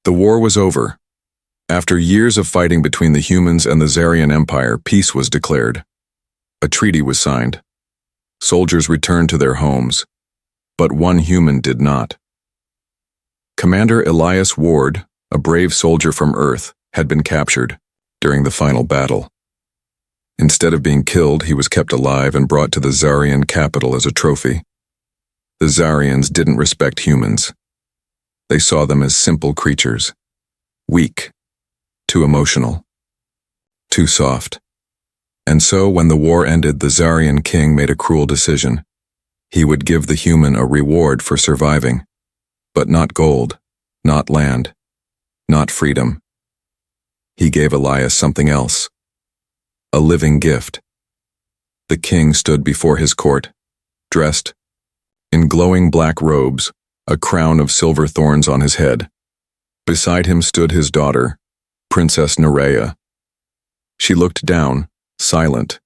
The war was over. After years of fighting between the humans and the Zarian Empire, peace was declared. A treaty was signed. Soldiers returned to their homes, but one human did not. Commander Elias Ward, a brave soldier from Earth, had been captured during the final battle. Instead of being killed, he was kept alive and brought to the Zarian capital as a trophy. The Zarians didn't respect humans. They saw them as simple creatures, weak, too emotional, too soft. And so, when the war ended, the Zarian king made a cruel decision. He would give the human a reward for surviving, but not gold, not land, not freedom. He gave Elias something else, a living gift. The king stood before his court, dressed in glowing black robes, a crown of silver thorns on his head. Beside him stood his daughter, Princess Nerea. She looked down, silent.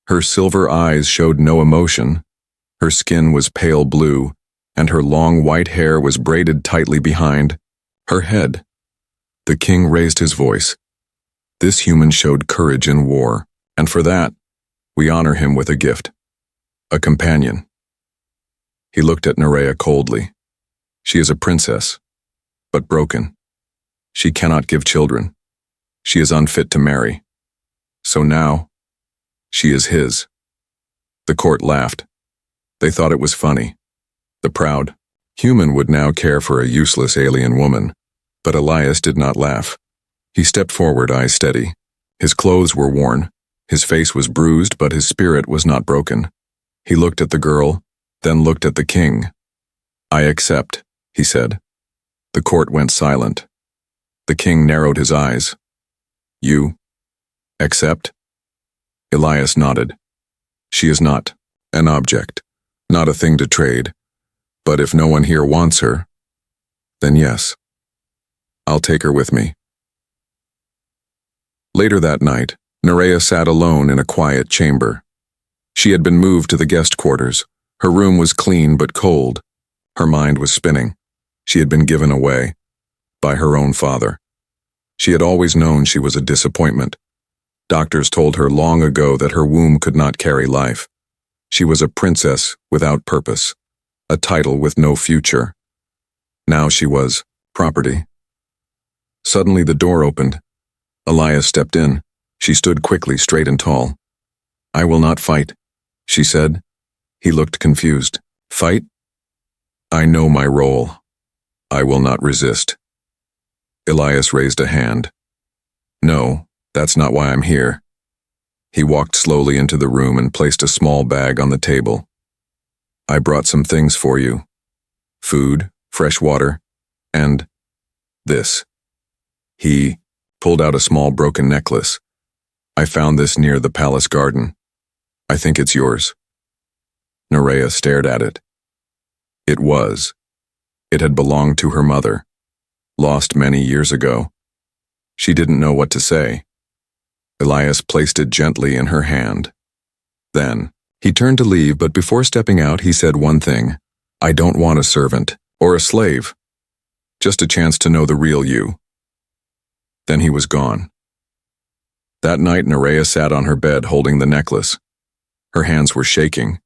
Her silver eyes showed no emotion. Her skin was pale blue, and her long white hair was braided tightly behind her head. The king raised his voice. This human showed courage in war, and for that, we honor him with a gift, a companion. He looked at Nerea coldly. She is a princess, but broken. She cannot give children. She is unfit to marry. So now, she is his. The court laughed. They thought it was funny. The proud human would now care for a useless alien woman, but Elias did not laugh. He stepped forward, eyes steady. His clothes were worn. His face was bruised, but his spirit was not broken. He looked at the girl, then looked at the king. I accept, he said. The court went silent. The king narrowed his eyes. You accept? Elias nodded. She is not an object, not a thing to trade. But if no one here wants her, then yes, I'll take her with me. Later that night, Nerea sat alone in a quiet chamber. She had been moved to the guest quarters. Her room was clean but cold. Her mind was spinning. She had been given away by her own father. She had always known she was a disappointment. Doctors told her long ago that her womb could not carry life. She was a princess without purpose, a title with no future. Now she was property. Suddenly the door opened. Elias stepped in. She stood quickly, straight and tall. I will not fight, she said. He looked confused. Fight? I know my role. I will not resist. Elias raised a hand. No, that's not why I'm here. He walked slowly into the room and placed a small bag on the table. I brought some things for you. Food, fresh water, and this. He pulled out a small broken necklace. I found this near the palace garden. I think it's yours. Nerea stared at it. It was. It had belonged to her mother, lost many years ago. She didn't know what to say. Elias placed it gently in her hand. Then, he turned to leave, but before stepping out, he said one thing. I don't want a servant, or a slave. Just a chance to know the real you. Then he was gone. That night, Nerea sat on her bed holding the necklace. Her hands were shaking.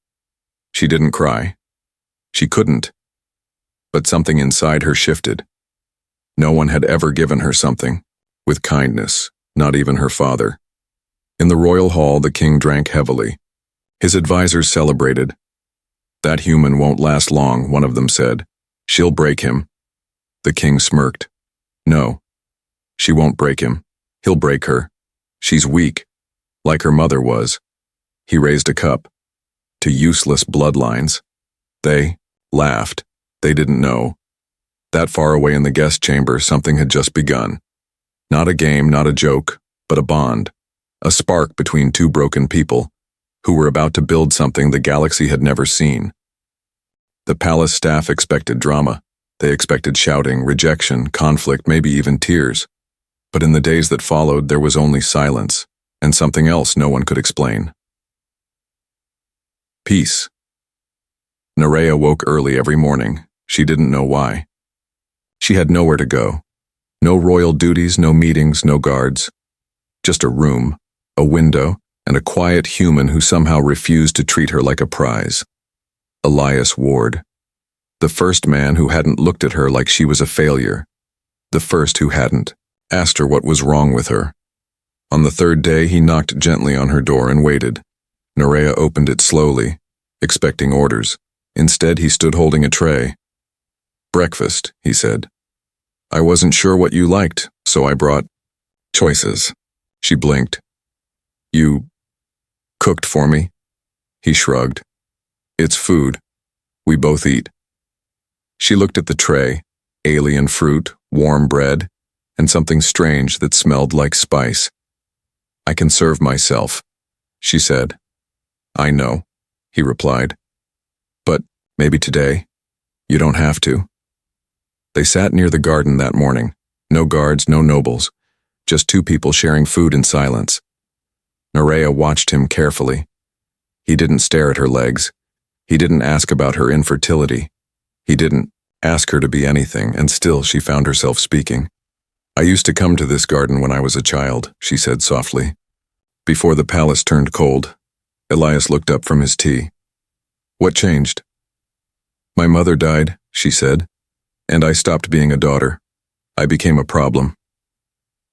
She didn't cry. She couldn't. But something inside her shifted. No one had ever given her something, with kindness, not even her father. In the royal hall, the king drank heavily. His advisors celebrated. That human won't last long, one of them said. She'll break him. The king smirked. No, she won't break him. He'll break her. She's weak, like her mother was. He raised a cup. To useless bloodlines. They laughed. They didn't know. That far away in the guest chamber, something had just begun. Not a game, not a joke, but a bond. A spark between two broken people who were about to build something the galaxy had never seen. The palace staff expected drama. They expected shouting, rejection, conflict, maybe even tears. But in the days that followed, there was only silence, and something else no one could explain. Peace. Nerea woke early every morning. She didn't know why. She had nowhere to go. No royal duties, no meetings, no guards. Just a room, a window, and a quiet human who somehow refused to treat her like a prize. Elias Ward. The first man who hadn't looked at her like she was a failure. The first who hadn't asked her what was wrong with her. On the third day, he knocked gently on her door and waited. Nerea opened it slowly, expecting orders. Instead, he stood holding a tray. "Breakfast," he said. "I wasn't sure what you liked, so I brought choices." She blinked. "You cooked for me?" He shrugged. "It's food. We both eat." She looked at the tray, alien fruit, warm bread, and something strange that smelled like spice. "I can serve myself," she said. "I know," he replied. "But maybe today, you don't have to." They sat near the garden that morning. No guards, no nobles. Just two people sharing food in silence. Nerea watched him carefully. He didn't stare at her legs. He didn't ask about her infertility. He didn't ask her to be anything, and still she found herself speaking. "I used to come to this garden when I was a child," she said softly. Before the palace turned cold, Elias looked up from his tea. "What changed?" "My mother died," she said, "and I stopped being a daughter. I became a problem."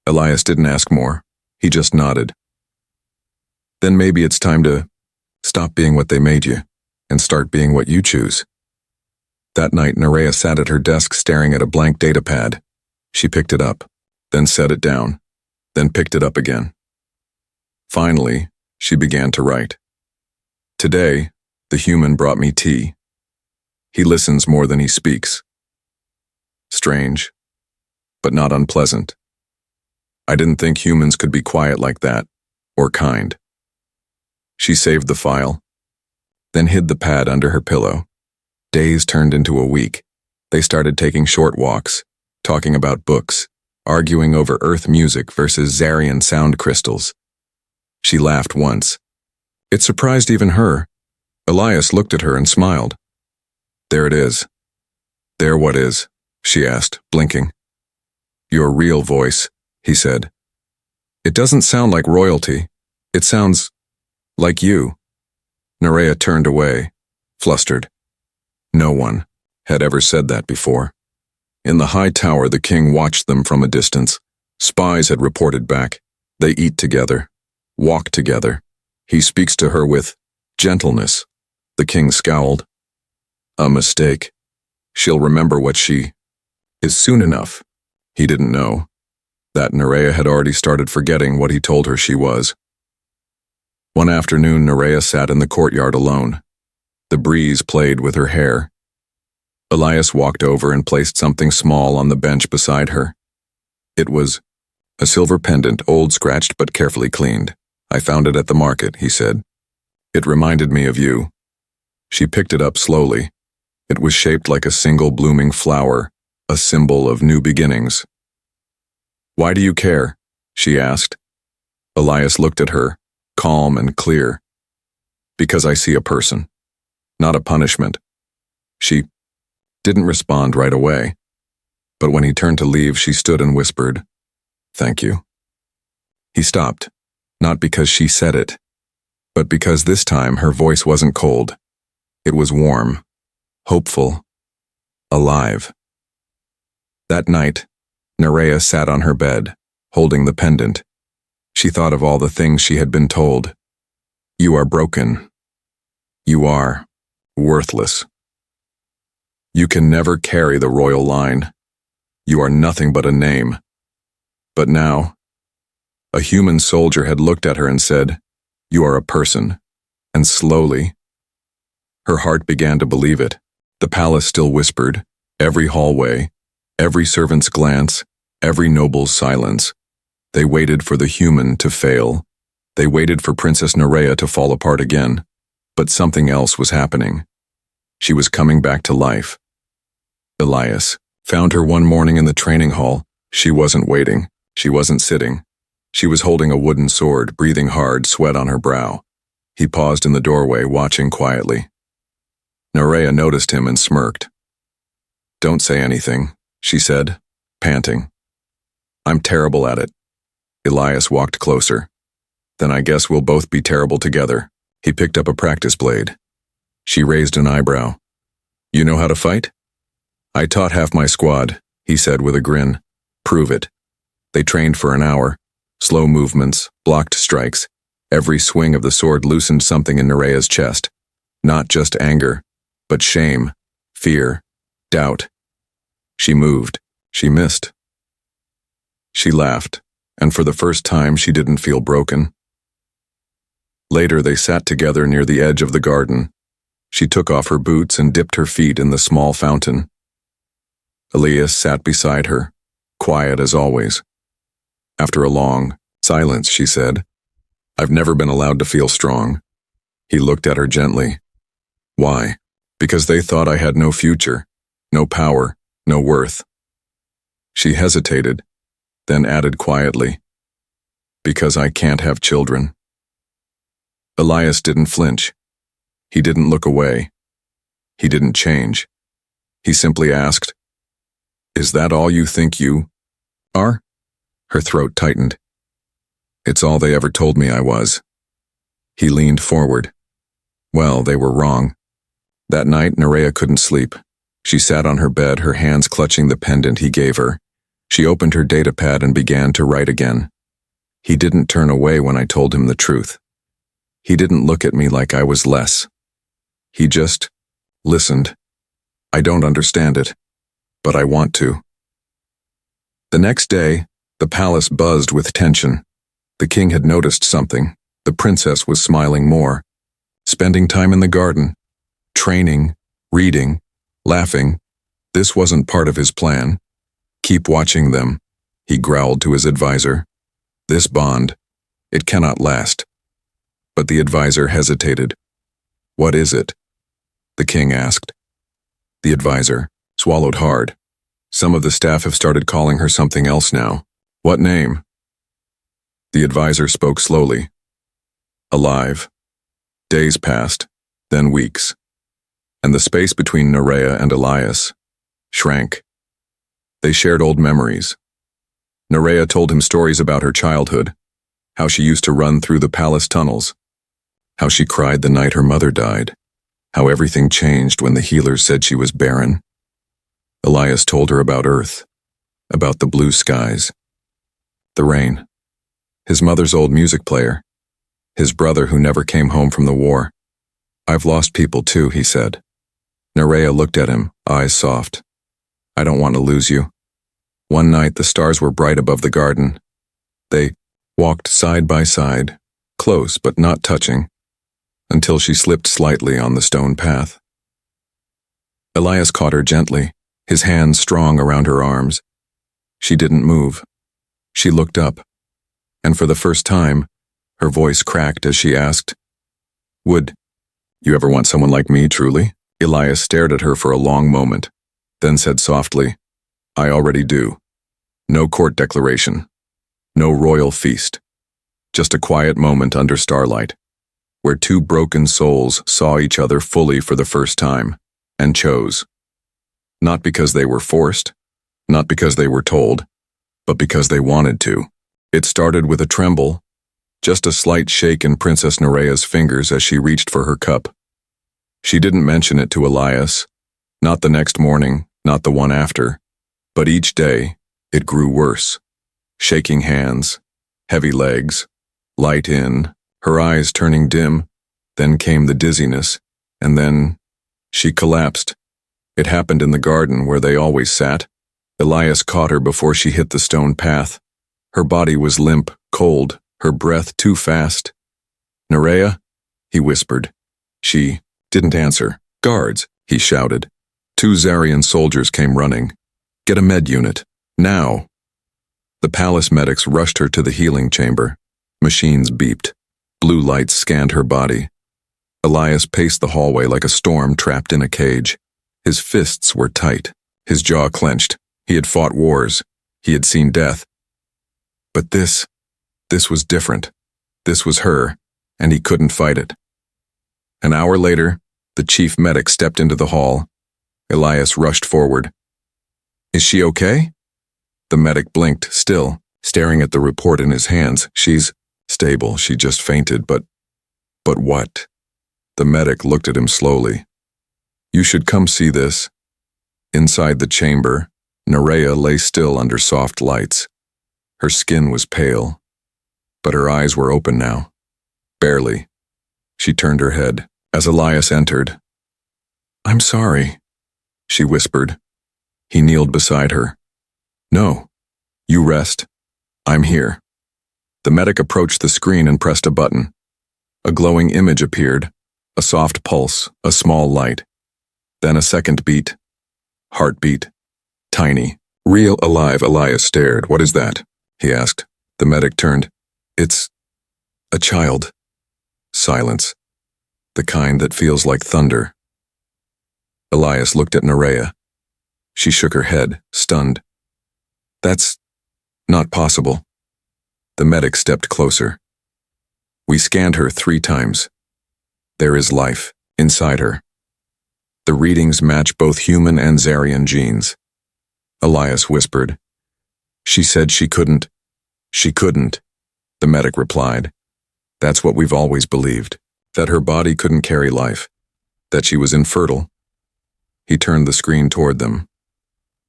Elias didn't ask more. He just nodded. "Then maybe it's time to stop being what they made you and start being what you choose." That night, Nerea sat at her desk staring at a blank data pad. She picked it up, then set it down, then picked it up again. Finally, she began to write. "Today, the human brought me tea. He listens more than he speaks. Strange, but not unpleasant. I didn't think humans could be quiet like that, or kind." She saved the file, then hid the pad under her pillow. Days turned into a week. They started taking short walks, talking about books, arguing over Earth music versus Zarian sound crystals. She laughed once. It surprised even her. Elias looked at her and smiled. "There it is." "There what is?" she asked, blinking. "Your real voice," he said. "It doesn't sound like royalty. It sounds like you." Nerea turned away, flustered. No one had ever said that before. In the high tower, the king watched them from a distance. Spies had reported back. They eat together, walk together. He speaks to her with gentleness. The king scowled. A mistake. She'll remember what she is soon enough. He didn't know that Nerea had already started forgetting what he told her she was. One afternoon, Nerea sat in the courtyard alone. The breeze played with her hair. Elias walked over and placed something small on the bench beside her. It was a silver pendant, old, scratched, but carefully cleaned. "I found it at the market," he said. "It reminded me of you." She picked it up slowly. It was shaped like a single blooming flower, a symbol of new beginnings. "Why do you care?" she asked. Elias looked at her, calm and clear. "Because I see a person, not a punishment." She didn't respond right away, but when he turned to leave, she stood and whispered, "Thank you." He stopped, not because she said it, but because this time her voice wasn't cold. It was warm, hopeful, alive. That night, Nerea sat on her bed, holding the pendant. She thought of all the things she had been told. You are broken. You are worthless. You can never carry the royal line. You are nothing but a name. But now, a human soldier had looked at her and said, "You are a person." And slowly, her heart began to believe it. The palace still whispered, every hallway, every servant's glance, every noble's silence. They waited for the human to fail. They waited for Princess Nerea to fall apart again. But something else was happening. She was coming back to life. Elias found her one morning in the training hall. She wasn't waiting. She wasn't sitting. She was holding a wooden sword, breathing hard, sweat on her brow. He paused in the doorway, watching quietly. Nerea noticed him and smirked. "Don't say anything," she said, panting. I'm terrible at it. Elias walked closer. Then I guess we'll both be terrible together. He picked up a practice blade. She raised an eyebrow. You know how to fight? I taught half my squad, he said with a grin. Prove it. They trained for an hour. Slow movements, blocked strikes. Every swing of the sword loosened something in Nerea's chest. Not just anger, but shame, fear, doubt. She moved. She missed. She laughed, and for the first time she didn't feel broken. Later they sat together near the edge of the garden. She took off her boots and dipped her feet in the small fountain. Elias sat beside her, quiet as always. After a long silence, she said, I've never been allowed to feel strong. He looked at her gently. Why? Because they thought I had no future, no power, no worth. She hesitated, then added quietly, because I can't have children. Elias didn't flinch. He didn't look away. He didn't change. He simply asked, Is that all you think you are? Her throat tightened. It's all they ever told me I was. He leaned forward. Well, they were wrong. That night, Nerea couldn't sleep. She sat on her bed, her hands clutching the pendant he gave her. She opened her datapad and began to write again. He didn't turn away when I told him the truth. He didn't look at me like I was less. He just listened. I don't understand it, but I want to. The next day, the palace buzzed with tension. The king had noticed something. The princess was smiling more, spending time in the garden, training, reading, laughing. This wasn't part of his plan. Keep watching them, he growled to his advisor. This bond, it cannot last. But the advisor hesitated. What is it? The king asked. The advisor swallowed hard. Some of the staff have started calling her something else now. What name? The advisor spoke slowly. Alive. Days passed, then weeks. And the space between Nerea and Elias shrank. They shared old memories. Nerea told him stories about her childhood, how she used to run through the palace tunnels, how she cried the night her mother died, how everything changed when the healers said she was barren. Elias told her about Earth, about the blue skies, the rain, his mother's old music player, his brother who never came home from the war. I've lost people too, he said. Nerea looked at him, eyes soft. I don't want to lose you. One night the stars were bright above the garden. They walked side by side, close but not touching, until she slipped slightly on the stone path. Elias caught her gently, his hands strong around her arms. She didn't move. She looked up, and for the first time, her voice cracked as she asked, Would you ever want someone like me, truly? Elias stared at her for a long moment, then said softly, I already do. No court declaration. No royal feast. Just a quiet moment under starlight, where two broken souls saw each other fully for the first time, and chose. Not because they were forced, not because they were told, but because they wanted to. It started with a tremble, just a slight shake in Princess Nerea's fingers as she reached for her cup. She didn't mention it to Elias, not the next morning, not the one after, but each day it grew worse. Shaking hands, heavy legs, light in, her eyes turning dim, then came the dizziness, and then she collapsed. It happened in the garden where they always sat. Elias caught her before she hit the stone path. Her body was limp, cold, her breath too fast. Nerea? He whispered. She didn't answer. Guards, he shouted. Two Zarian soldiers came running. Get a med unit. Now. The palace medics rushed her to the healing chamber. Machines beeped. Blue lights scanned her body. Elias paced the hallway like a storm trapped in a cage. His fists were tight. His jaw clenched. He had fought wars. He had seen death. But this was different. This was her, and he couldn't fight it. An hour later, the chief medic stepped into the hall. Elias rushed forward. Is she okay? The medic blinked, still, staring at the report in his hands. She's stable, she just fainted, but what? The medic looked at him slowly. You should come see this. Inside the chamber, Nerea lay still under soft lights. Her skin was pale, but her eyes were open now. Barely. She turned her head as Elias entered. I'm sorry, she whispered. He kneeled beside her. No, you rest. I'm here. The medic approached the screen and pressed a button. A glowing image appeared, a soft pulse, a small light. Then a second beat. Heartbeat. Tiny. Real alive. Elias stared. What is that? He asked. The medic turned. It's a child. Silence. The kind that feels like thunder. Elias looked at Nerea. She shook her head, stunned. That's not possible. The medic stepped closer. We scanned her 3 times. There is life inside her. The readings match both human and Zarian genes. Elias whispered. She said she couldn't. She couldn't, the medic replied. That's what we've always believed, that her body couldn't carry life, that she was infertile. He turned the screen toward them.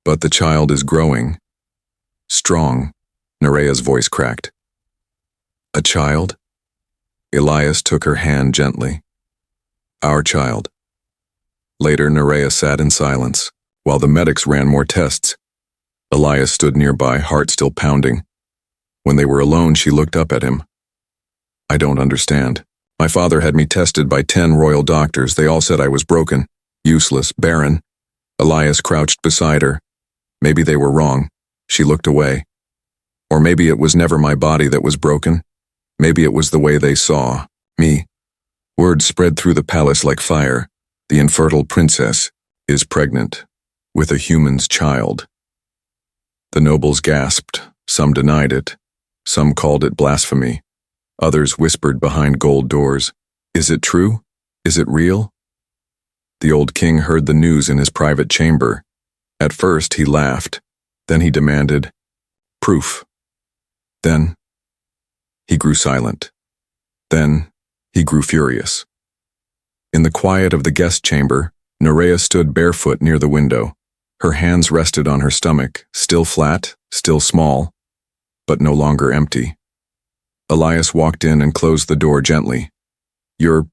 But the child is growing. Strong, Nerea's voice cracked. A child? Elias took her hand gently. Our child. Later, Nerea sat in silence, while the medics ran more tests. Elias stood nearby, heart still pounding. When they were alone, she looked up at him. I don't understand. My father had me tested by 10 royal doctors. They all said I was broken, useless, barren. Elias crouched beside her. Maybe they were wrong. She looked away. Or maybe it was never my body that was broken. Maybe it was the way they saw me. Word spread through the palace like fire. The infertile princess is pregnant with a human's child. The nobles gasped. Some denied it. Some called it blasphemy. Others whispered behind gold doors. Is it true? Is it real? The old king heard the news in his private chamber. At first he laughed. Then he demanded proof. Then he grew silent. Then he grew furious. In the quiet of the guest chamber, Nerea stood barefoot near the window. Her hands rested on her stomach, still flat, still small, but no longer empty. Elias walked in and closed the door gently. You're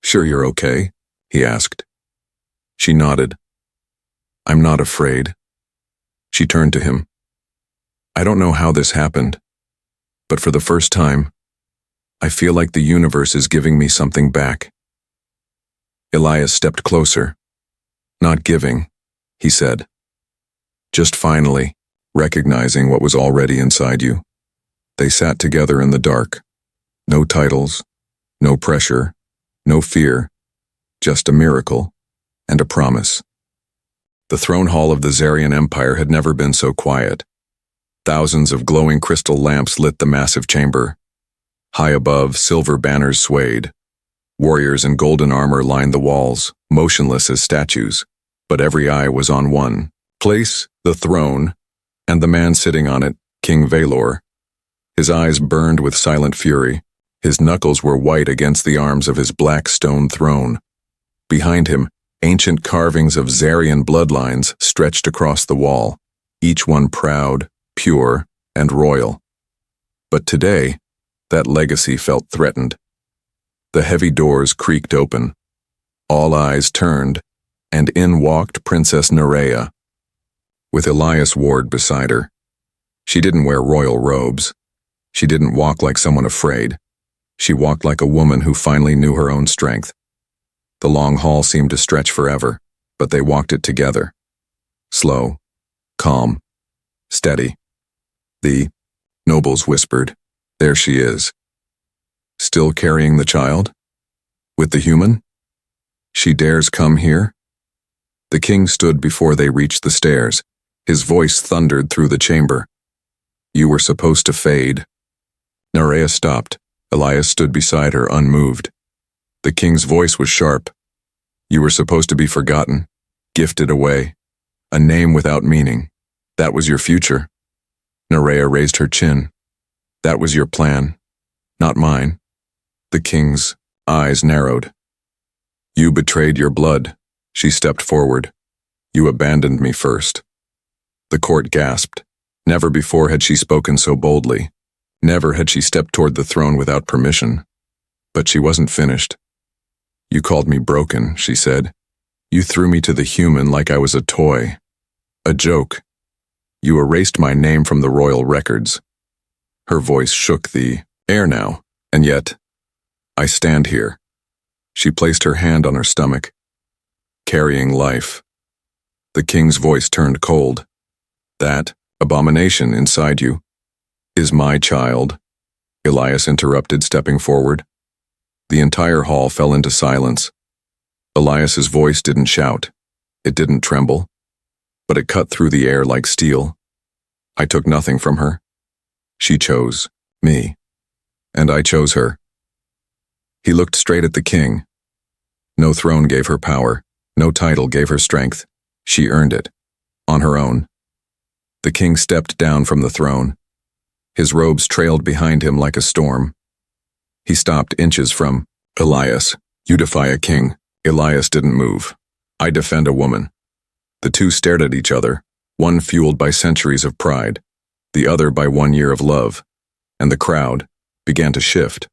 sure you're okay? He asked. She nodded. I'm not afraid. She turned to him. I don't know how this happened, but for the first time, I feel like the universe is giving me something back. Elias stepped closer. Not giving, he said. Just finally, recognizing what was already inside you. They sat together in the dark. No titles, no pressure, no fear, just a miracle and a promise. The throne hall of the Zarian Empire had never been so quiet. Thousands of glowing crystal lamps lit the massive chamber. High above, silver banners swayed. Warriors in golden armor lined the walls, motionless as statues, but every eye was on one place, the throne, and the man sitting on it, King Valor. His eyes burned with silent fury. His knuckles were white against the arms of his black stone throne. Behind him, ancient carvings of Zarian bloodlines stretched across the wall, each one proud, pure, and royal. But today, that legacy felt threatened. The heavy doors creaked open. All eyes turned, and in walked Princess Nerea, with Elias Ward beside her. She didn't wear royal robes. She didn't walk like someone afraid. She walked like a woman who finally knew her own strength. The long hall seemed to stretch forever, but they walked it together. Slow, calm, steady. The nobles whispered, "There she is." Still carrying the child? With the human? She dares come here? The king stood before they reached the stairs. His voice thundered through the chamber. You were supposed to fade. Nerea stopped. Elias stood beside her, unmoved. The king's voice was sharp. You were supposed to be forgotten, gifted away, a name without meaning. That was your future. Nerea raised her chin. That was your plan, not mine. The king's eyes narrowed. You betrayed your blood. She stepped forward. You abandoned me first. The court gasped. Never before had she spoken so boldly. Never had she stepped toward the throne without permission. But she wasn't finished. You called me broken, she said. You threw me to the human like I was a toy. A joke. You erased my name from the royal records. Her voice shook the air now, and yet, I stand here. She placed her hand on her stomach, carrying life. The king's voice turned cold. That abomination inside you is my child, Elias interrupted, stepping forward. The entire hall fell into silence. Elias's voice didn't shout. It didn't tremble. But it cut through the air like steel. I took nothing from her. She chose me, and I chose her. He looked straight at the king. No throne gave her power. No title gave her strength. She earned it, on her own. The king stepped down from the throne. His robes trailed behind him like a storm. He stopped inches from Elias. You defy a king. Elias didn't move. I defend a woman. The two stared at each other, one fueled by centuries of pride, the other by 1 year of love, and the crowd began to shift.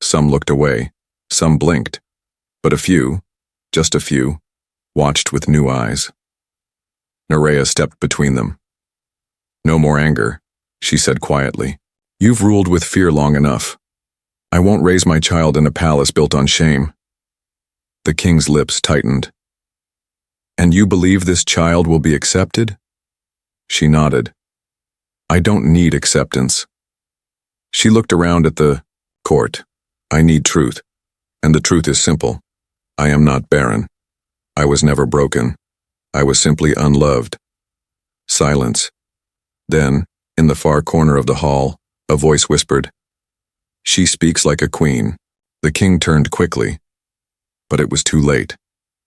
Some looked away, some blinked, but a few, just a few, watched with new eyes. Nerea stepped between them. No more anger, she said quietly. You've ruled with fear long enough. I won't raise my child in a palace built on shame. The king's lips tightened. And you believe this child will be accepted? She nodded. I don't need acceptance. She looked around at the court. I need truth, and the truth is simple. I am not barren. I was never broken. I was simply unloved. Silence. Then, in the far corner of the hall, a voice whispered, She speaks like a queen. The king turned quickly. But it was too late.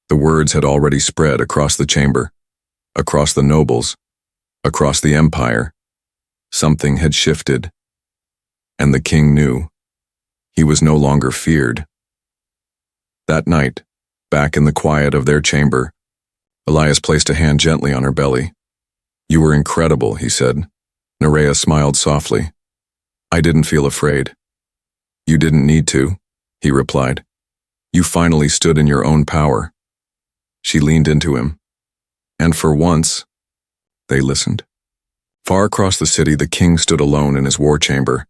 The words had already spread across the chamber, across the nobles, across the empire. Something had shifted. And the king knew. He was no longer feared. That night, back in the quiet of their chamber, Elias placed a hand gently on her belly. You were incredible, he said. Nerea smiled softly. I didn't feel afraid. You didn't need to, he replied. You finally stood in your own power. She leaned into him. And for once, they listened. Far across the city, the king stood alone in his war chamber.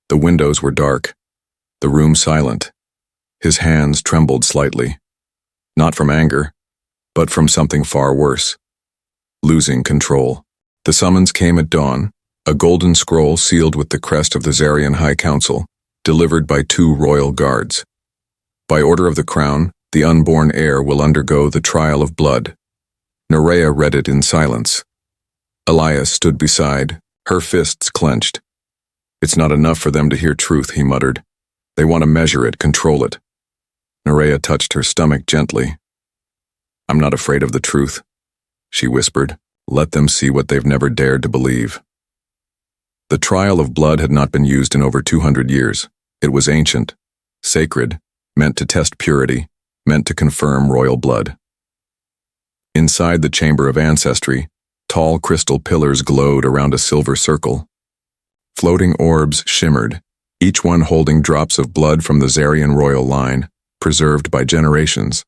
The windows were dark, the room silent. His hands trembled slightly. Not from anger, but from something far worse. Losing control. The summons came at dawn, a golden scroll sealed with the crest of the Zarian High Council, delivered by 2 royal guards. By order of the crown, the unborn heir will undergo the trial of blood. Nerea read it in silence. Elias stood beside, her fists clenched. It's not enough for them to hear truth, he muttered. They want to measure it, control it. Nerea touched her stomach gently. I'm not afraid of the truth, she whispered. Let them see what they've never dared to believe. The trial of blood had not been used in over 200 years. It was ancient, sacred, meant to test purity, meant to confirm royal blood. Inside the chamber of ancestry, tall crystal pillars glowed around a silver circle. Floating orbs shimmered, each one holding drops of blood from the Zarian royal line, preserved by generations.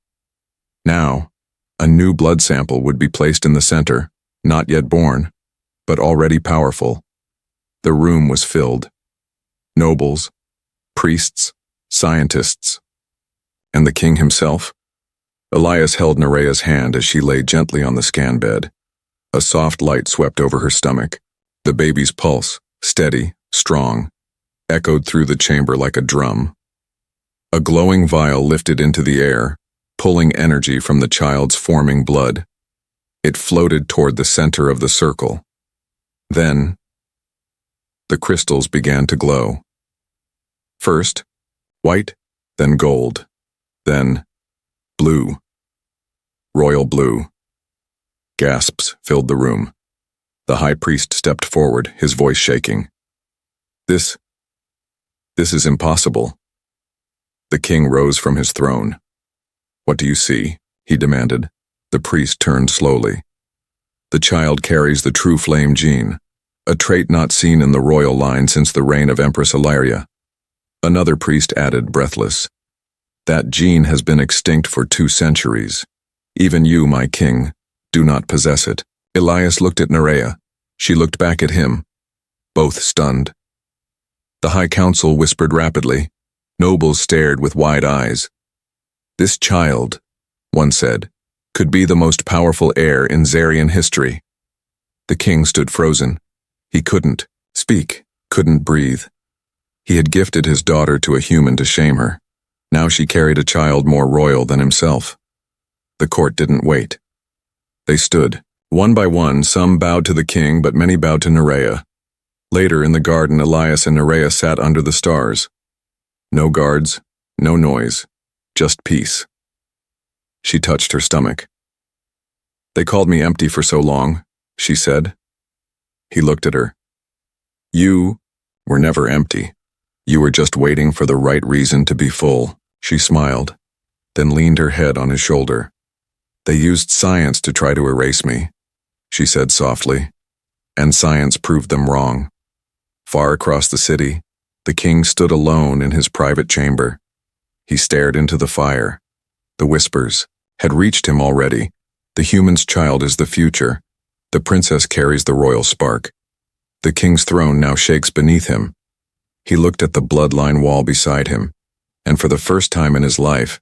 Now, a new blood sample would be placed in the center, not yet born, but already powerful. The room was filled. Nobles, priests, scientists, and the king himself. Elias held Nerea's hand as she lay gently on the scan bed. A soft light swept over her stomach. The baby's pulse, steady, strong, echoed through the chamber like a drum. A glowing vial lifted into the air, pulling energy from the child's forming blood. It floated toward the center of the circle. Then, the crystals began to glow. First, white, then gold, then blue. Royal blue. Gasps filled the room. The high priest stepped forward, his voice shaking. This is impossible. The king rose from his throne. What do you see? He demanded. The priest turned slowly. The child carries the true flame gene, a trait not seen in the royal line since the reign of Empress Illyria. Another priest added, breathless. That gene has been extinct for 2 centuries. Even you, my king, do not possess it. Elias looked at Nerea. She looked back at him, both stunned. The High Council whispered rapidly. Nobles stared with wide eyes. This child, one said, could be the most powerful heir in Zarian history. The king stood frozen. He couldn't speak, couldn't breathe. He had gifted his daughter to a human to shame her. Now she carried a child more royal than himself. The court didn't wait. They stood. One by one, some bowed to the king, but many bowed to Nerea. Later in the garden, Elias and Nerea sat under the stars. No guards, no noise, just peace. She touched her stomach. They called me empty for so long, she said. He looked at her. You were never empty. You were just waiting for the right reason to be full. She smiled, then leaned her head on his shoulder. They used science to try to erase me, she said softly, and science proved them wrong. Far across the city, the king stood alone in his private chamber. He stared into the fire. The whispers had reached him already. The human's child is the future. The princess carries the royal spark. The king's throne now shakes beneath him. He looked at the bloodline wall beside him, and for the first time in his life,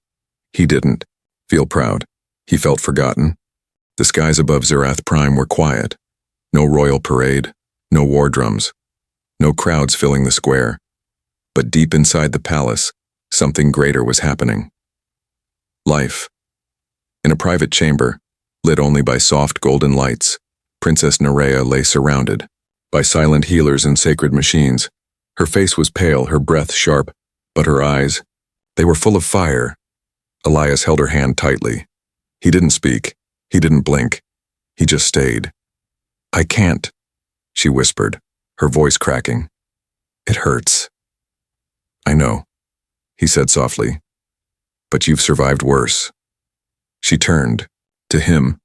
he didn't feel proud. He felt forgotten. The skies above Zerath Prime were quiet. No royal parade, no war drums, no crowds filling the square. But deep inside the palace, something greater was happening. Life. In a private chamber, lit only by soft golden lights, Princess Nerea lay surrounded by silent healers and sacred machines. Her face was pale, her breath sharp, but her eyes, they were full of fire. Elias held her hand tightly. He didn't speak. He didn't blink. He just stayed. I can't, she whispered, her voice cracking. It hurts. I know, he said softly, but you've survived worse. She turned to him.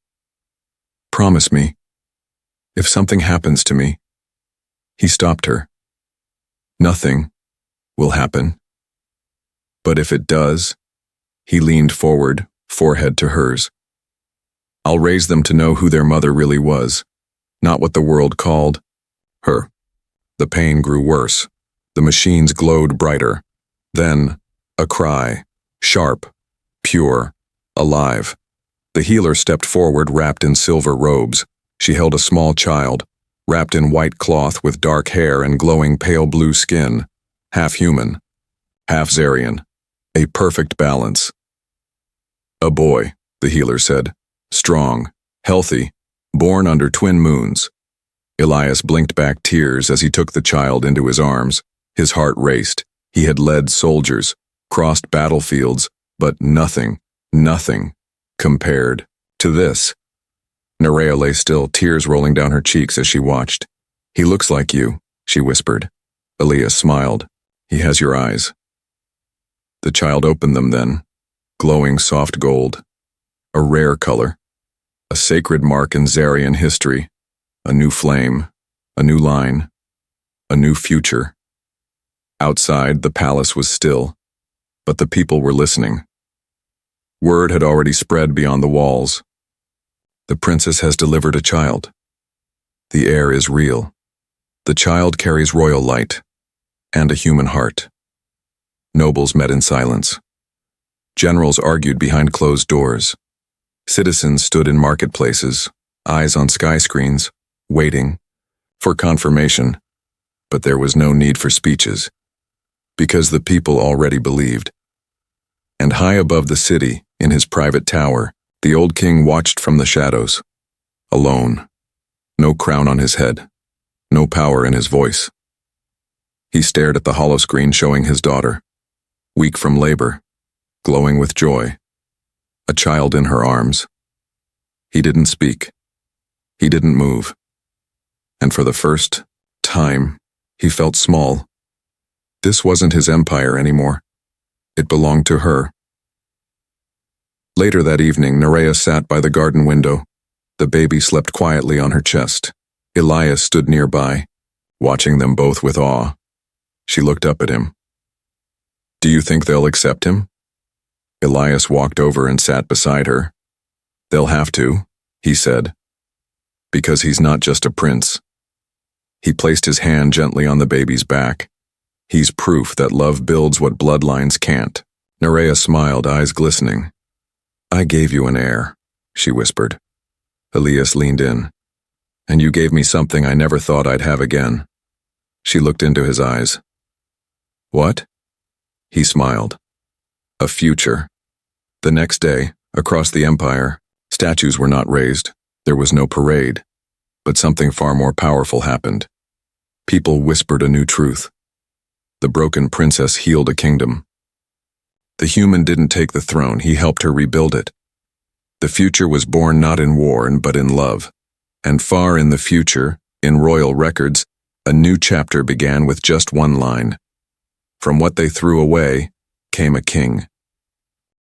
Promise me, if something happens to me. He stopped her. Nothing will happen. But if it does, he leaned forward, forehead to hers. I'll raise them to know who their mother really was, not what the world called her. The pain grew worse. The machines glowed brighter. Then, a cry, sharp, pure, alive. The healer stepped forward, wrapped in silver robes. She held a small child, wrapped in white cloth with dark hair and glowing pale blue skin, half human, half Zarian, a perfect balance. A boy, the healer said, strong, healthy, born under twin moons. Elias blinked back tears as he took the child into his arms. His heart raced. He had led soldiers, crossed battlefields, but nothing compared to this. Nerea lay still, tears rolling down her cheeks as she watched. He looks like you, she whispered. Elias smiled. He has your eyes. The child opened them then, glowing soft gold, a rare color, a sacred mark in Zarian history, a new flame, a new line, a new future. Outside, the palace was still, but the people were listening. Word had already spread beyond the walls. The princess has delivered a child. The heir is real. The child carries royal light and a human heart. Nobles met in silence. Generals argued behind closed doors. Citizens stood in marketplaces, eyes on sky screens, waiting for confirmation. But there was no need for speeches, because the people already believed. And high above the city, in his private tower, the old king watched from the shadows, alone, no crown on his head, no power in his voice. He stared at the hollow screen showing his daughter, weak from labor, glowing with joy, a child in her arms. He didn't speak. He didn't move. and for the first time, he felt small. This wasn't his empire anymore. It belonged to her. Later that evening, Nerea sat by the garden window. The baby slept quietly on her chest. Elias stood nearby, watching them both with awe. She looked up at him. "Do you think they'll accept him?" Elias walked over and sat beside her. "They'll have to," he said, "because he's not just a prince." He placed his hand gently on the baby's back. "He's proof that love builds what bloodlines can't." Nerea smiled, eyes glistening. "I gave you an heir," she whispered. Elias leaned in. "And you gave me something I never thought I'd have again." She looked into his eyes. "What?" He smiled. "A future." The next day, across the empire, statues were not raised. There was no parade. But something far more powerful happened. People whispered a new truth. The broken princess healed a kingdom. The human didn't take the throne, he helped her rebuild it. The future was born not in war, but in love. And far in the future, in royal records, a new chapter began with just one line. From what they threw away, came a king.